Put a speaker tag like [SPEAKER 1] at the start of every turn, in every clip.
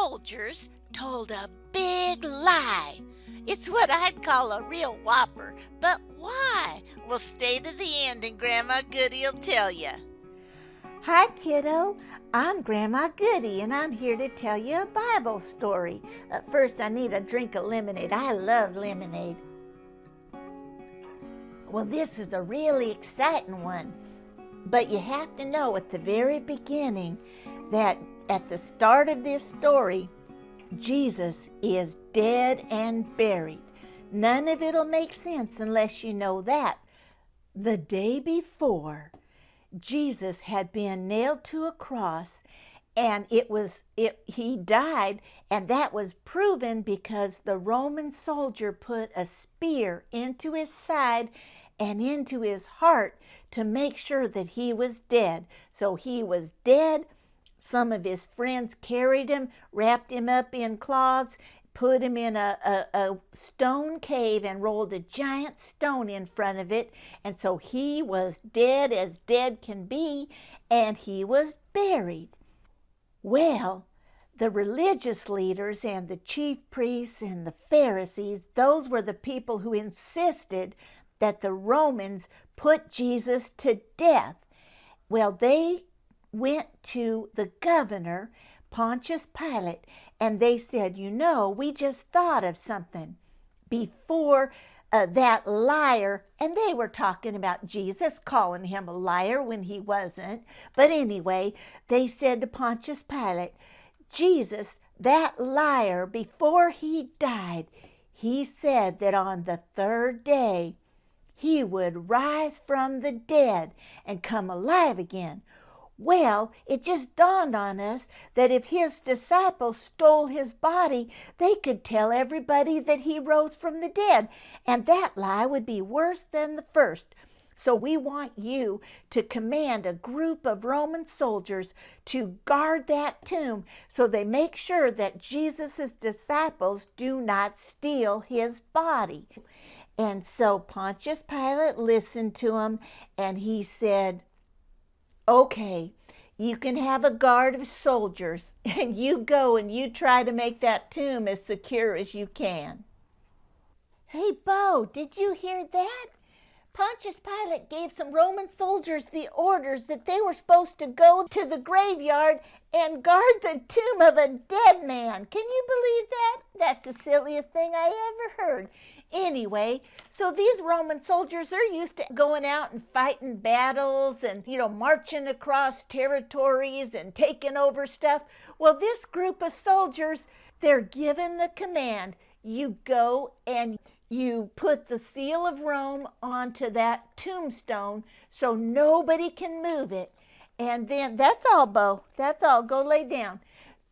[SPEAKER 1] soldiers told a big lie. It's what I'd call a real whopper. But why? Well, stay to the end and Grandma Goodie will tell you.
[SPEAKER 2] Hi, kiddo. I'm Grandma Goodie, and I'm here to tell you a Bible story. First, I need a drink of lemonade. I love lemonade. Well, this is a really exciting one. But you have to know at the very beginning that at the start of this story, Jesus is dead and buried. None of it'll make sense unless you know that. The day before, Jesus had been nailed to a cross, and he died, and that was proven because the Roman soldier put a spear into his side and into his heart to make sure that he was dead. So he was dead. Some of his friends carried him, wrapped him up in cloths, put him in a stone cave and rolled a giant stone in front of it. And so he was dead as dead can be, and he was buried. Well, the religious leaders and the chief priests and the Pharisees, those were the people who insisted that the Romans put Jesus to death. Well, they went to the governor, Pontius Pilate, and they said, we just thought of something. Before that liar, and they were talking about Jesus, calling him a liar when he wasn't. But anyway, they said to Pontius Pilate, Jesus, that liar, before he died, he said that on the third day, he would rise from the dead and come alive again. Well, it just dawned on us that if his disciples stole his body, they could tell everybody that he rose from the dead, and that lie would be worse than the first. So we want you to command a group of Roman soldiers to guard that tomb so they make sure that Jesus' disciples do not steal his body. And so Pontius Pilate listened to him, and he said, okay, you can have a guard of soldiers, and you go and you try to make that tomb as secure as you can. Hey, Bo, did you hear that? Pontius Pilate gave some Roman soldiers the orders that they were supposed to go to the graveyard and guard the tomb of a dead man. Can you believe that? That's the silliest thing I ever heard. Anyway, so these Roman soldiers are used to going out and fighting battles and, marching across territories and taking over stuff. Well, this group of soldiers, they're given the command, you go and you put the seal of Rome onto that tombstone so nobody can move it. And then, that's all, Bo. That's all. Go lay down.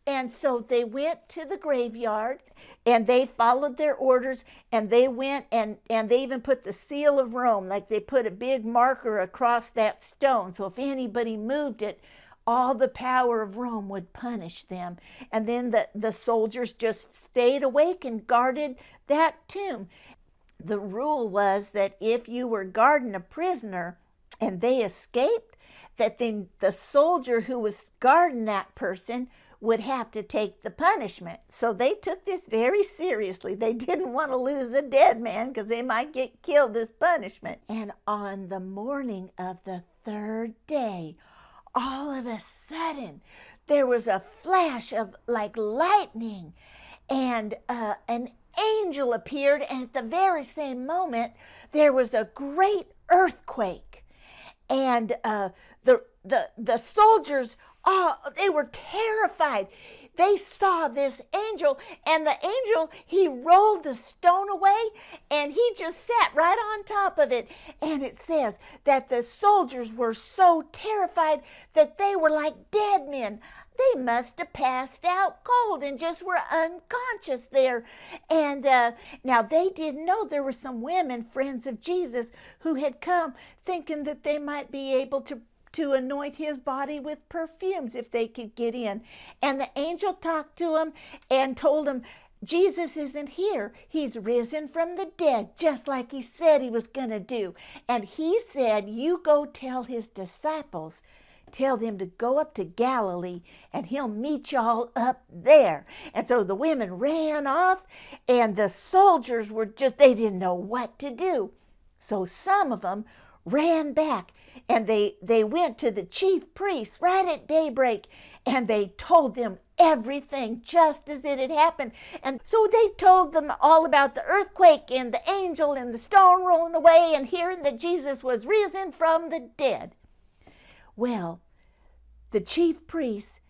[SPEAKER 2] And so they went to the graveyard, and they followed their orders, and they went and they even put the seal of Rome, like they put a big marker across that stone. So if anybody moved it, all the power of Rome would punish them. And then the soldiers just stayed awake and guarded that tomb. The rule was that if you were guarding a prisoner and they escaped, that then the soldier who was guarding that person would have to take the punishment. So they took this very seriously. They didn't want to lose a dead man because they might get killed as punishment. And on the morning of the third day, all of a sudden, there was a flash of like lightning, and an angel appeared, and at the very same moment, there was a great earthquake. And the soldiers, they were terrified. They saw this angel, and the angel, he rolled the stone away, and he just sat right on top of it. And it says that the soldiers were so terrified that they were like dead men. They must have passed out cold and just were unconscious there. And now they didn't know there were some women, friends of Jesus, who had come thinking that they might be able to anoint his body with perfumes if they could get in. And the angel talked to him and told him, Jesus isn't here. He's risen from the dead, just like he said he was going to do. And he said, you go tell his disciples tell them to go up to Galilee and he'll meet y'all up there. And so the women ran off, and the soldiers were they didn't know what to do. So some of them ran back, and they went to the chief priests right at daybreak, and they told them everything just as it had happened. And so they told them all about the earthquake and the angel and the stone rolling away and hearing that Jesus was risen from the dead. Well, the chief priests,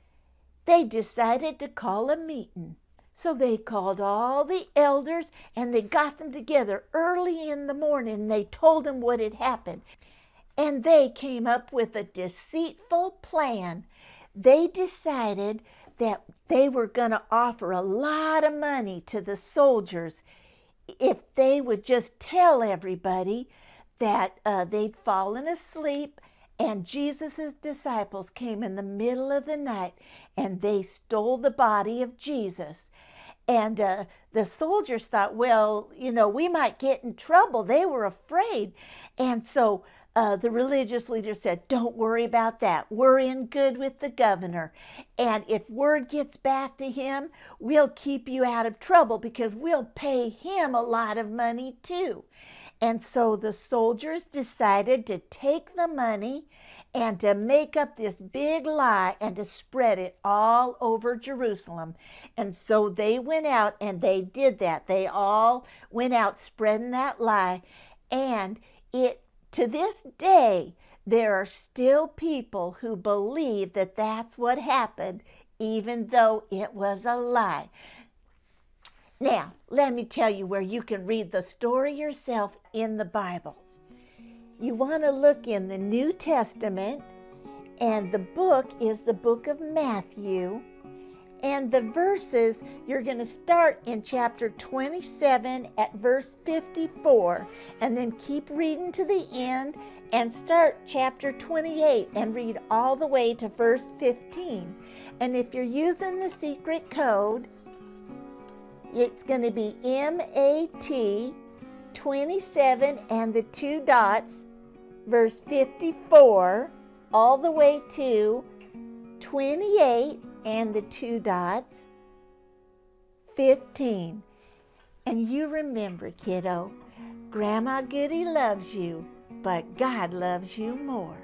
[SPEAKER 2] they decided to call a meeting. So they called all the elders, and they got them together early in the morning, and they told them what had happened. And they came up with a deceitful plan. They decided that they were going to offer a lot of money to the soldiers if they would just tell everybody that they'd fallen asleep, and Jesus' disciples came in the middle of the night and they stole the body of Jesus. And the soldiers thought, well, we might get in trouble. They were afraid. And so the religious leader said, don't worry about that. We're in good with the governor. And if word gets back to him, we'll keep you out of trouble because we'll pay him a lot of money too. And so the soldiers decided to take the money and to make up this big lie and to spread it all over Jerusalem. And so they went out and they did that. They all went out spreading that lie. And to this day, there are still people who believe that that's what happened, even though it was a lie. Now, let me tell you where you can read the story yourself in the Bible. You want to look in the New Testament, and the book is the book of Matthew. And the verses, you're going to start in chapter 27 at verse 54, and then keep reading to the end and start chapter 28 and read all the way to verse 15. And if you're using the secret code, it's going to be MAT 27 and the 2 dots, verse 54, all the way to 28 and the 2 dots, 15. And you remember, kiddo, Grandma Goodie loves you, but God loves you more.